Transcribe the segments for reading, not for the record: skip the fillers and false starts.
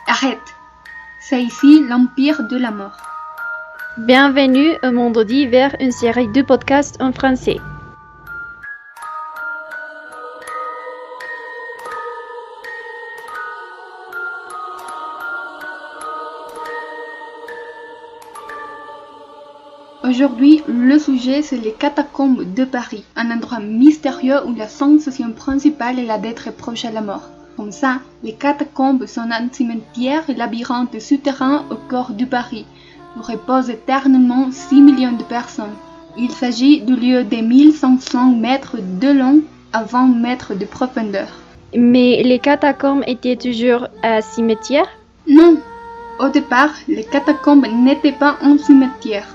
Arrête! C'est ici l'Empire de la mort. Bienvenue au Monde d'hiver, une série de podcasts en français. Aujourd'hui, le sujet c'est les catacombes de Paris, un endroit mystérieux où la sensation principale est la d'être proche à la mort. Comme ça, les catacombes sont un cimetière et labyrinthe souterrain au cœur de Paris, où reposent éternellement 6 millions de personnes. Il s'agit du lieu de 1500 mètres de long à 20 mètres de profondeur. Mais les catacombes étaient toujours un cimetière? Non, au départ, les catacombes n'étaient pas un cimetière,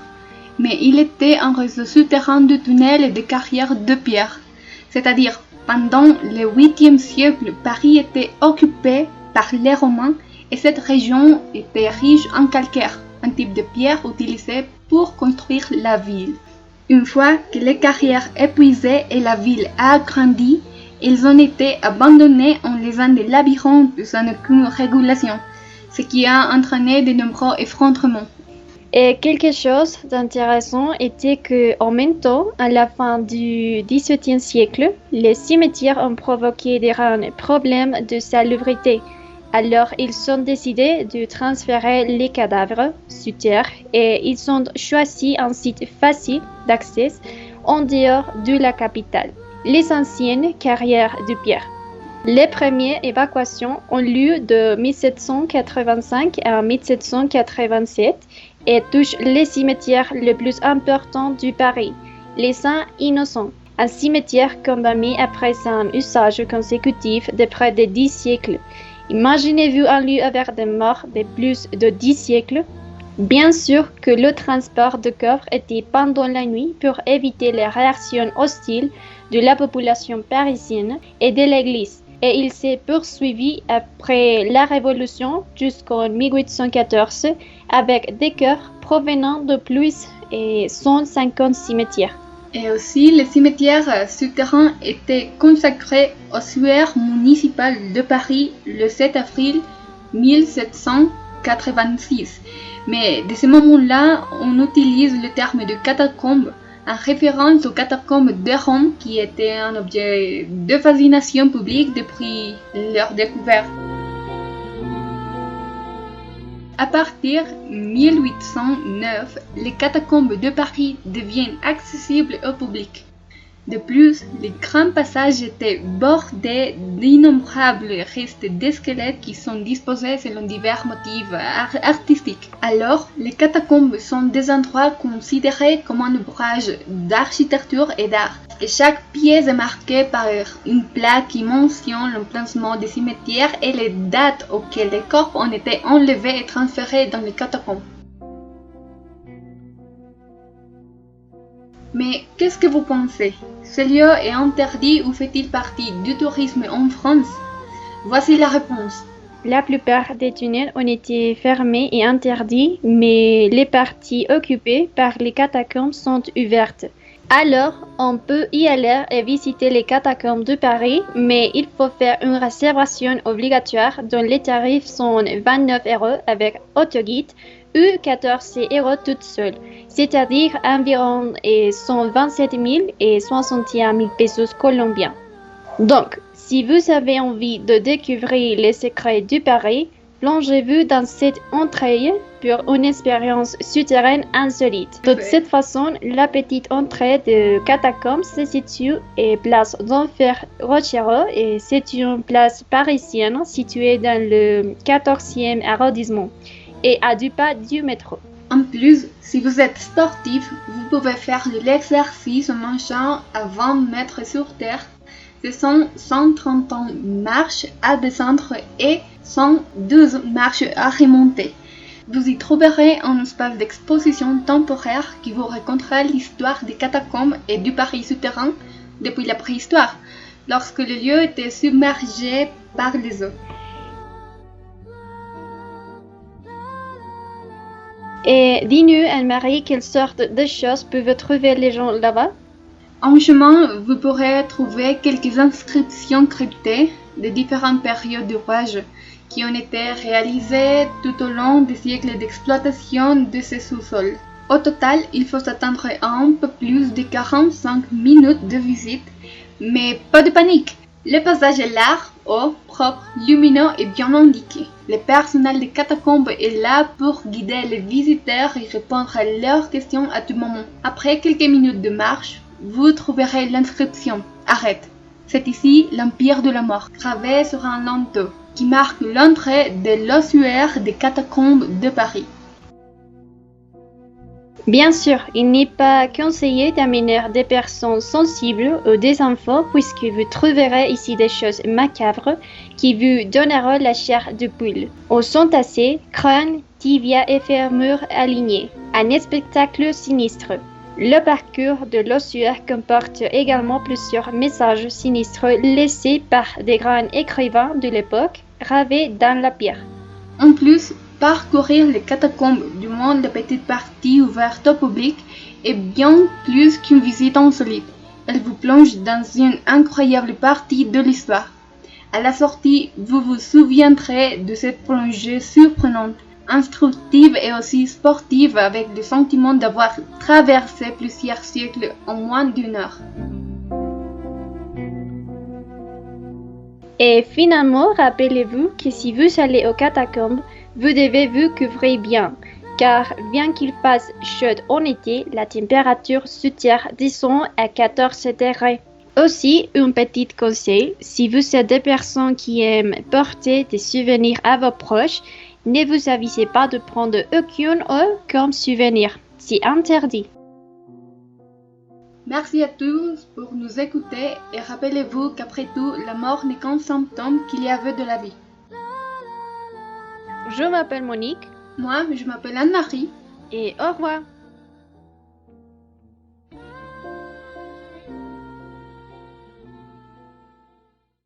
mais il était un réseau souterrain de tunnels et de carrières de pierre. C'est-à-dire, pendant le 8e siècle, Paris était occupé par les Romains et cette région était riche en calcaire, un type de pierre utilisé pour construire la ville. Une fois que les carrières épuisées et la ville a agrandi, ils ont été abandonnés en laissant des labyrinthes sans aucune régulation, ce qui a entraîné de nombreux effondrements. Et quelque chose d'intéressant était que, en même temps, à la fin du XVIIe siècle, les cimetières ont provoqué des grands problèmes de salubrité. Alors, ils ont décidé de transférer les cadavres sous terre et ils ont choisi un site facile d'accès en dehors de la capitale, les anciennes carrières de pierre. Les premières évacuations ont lieu de 1785 à 1787 et touchent les cimetières les plus importants du Paris, les Saints-Innocents, un cimetière condamné après un usage consécutif de près de 10 siècles. Imaginez-vous un lieu avec des morts de plus de 10 siècles? Bien sûr que le transport de corps était pendant la nuit pour éviter les réactions hostiles de la population parisienne et de l'Église, et il s'est poursuivi après la Révolution jusqu'en 1814 avec des corps provenant de plus de 150 cimetières. Et aussi, les cimetières souterrains étaient consacrés au suaire municipal de Paris le 7 avril 1786. Mais de ce moment-là, on utilise le terme de catacombe en référence aux catacombes de Rome qui étaient un objet de fascination publique depuis leur découverte. À partir de 1809, les catacombes de Paris deviennent accessibles au public. De plus, les grands passages étaient bordés d'innombrables restes de squelettes qui sont disposés selon divers motifs artistiques. Alors, les catacombes sont des endroits considérés comme un ouvrage d'architecture et d'art. Et chaque pièce est marquée par une plaque qui mentionne l'emplacement des cimetières et les dates auxquelles les corps ont été enlevés et transférés dans les catacombes. Mais qu'est-ce que vous pensez? Ce lieu est interdit ou fait-il partie du tourisme en France? Voici la réponse. La plupart des tunnels ont été fermés et interdits, mais les parties occupées par les catacombes sont ouvertes. Alors, on peut y aller et visiter les catacombes de Paris, mais il faut faire une réservation obligatoire dont les tarifs sont 29 € avec autoguide ou 14 € toute seule, c'est-à-dire environ 127 000 et 61 000 pesos colombiens. Donc, si vous avez envie de découvrir les secrets du Paris, plongez-vous dans cette entrée pour une expérience souterraine insolite. De cette façon, la petite entrée de catacombes se situe à place d'Enfer Rochereau et c'est une place parisienne située dans le 14e arrondissement et à 2 pas du métro. En plus, si vous êtes sportif, vous pouvez faire de l'exercice en marchant à 20 mètres sur terre. Ce sont 130 marches à descendre et 112 marches à remonter. Vous y trouverez un espace d'exposition temporaire qui vous racontera l'histoire des catacombes et du Paris souterrain depuis la préhistoire, lorsque le lieu était submergé par les eaux. Et dis-nous, Anne-Marie, quelles sortes de choses peuvent trouver les gens là-bas? En chemin, vous pourrez trouver quelques inscriptions cryptées de différentes périodes du voyage qui ont été réalisés tout au long des siècles d'exploitation de ces sous-sols. Au total, il faut s'attendre à un peu plus de 45 minutes de visite, mais pas de panique. Le passage est large, haut, propre, lumineux et bien indiqué. Le personnel des catacombes est là pour guider les visiteurs et répondre à leurs questions à tout moment. Après quelques minutes de marche, vous trouverez l'inscription « Arrête ». C'est ici l'Empire de la Mort, gravé sur un linteau, qui marque l'entrée de l'ossuaire des catacombes de Paris. Bien sûr, il n'est pas conseillé d'amener des personnes sensibles ou des enfants puisque vous trouverez ici des choses macabres qui vous donneront la chair de poule. Au tassés, crâne, tibia et fémur alignés. Un spectacle sinistre. Le parcours de l'ossuaire comporte également plusieurs messages sinistres laissés par des grands écrivains de l'époque, gravés dans la pierre. En plus, parcourir les catacombes du monde de petites parties ouvertes au public est bien plus qu'une visite insolite. Elle vous plonge dans une incroyable partie de l'histoire. À la sortie, vous vous souviendrez de cette plongée surprenante, instructive et aussi sportive avec le sentiment d'avoir traversé plusieurs siècles en moins d'une heure. Et finalement, rappelez-vous que si vous allez aux catacombes, vous devez vous couvrir bien, car bien qu'il fasse chaud en été, la température sous terre descend à 14 degrés. Aussi, un petit conseil, si vous êtes des personnes qui aiment porter des souvenirs à vos proches, ne vous avisez pas de prendre aucune eau comme souvenir. C'est interdit. Merci à tous pour nous écouter et rappelez-vous qu'après tout, la mort n'est qu'un symptôme qu'il y avait de la vie. Je m'appelle Monique. Moi, je m'appelle Anne-Marie. Et au revoir.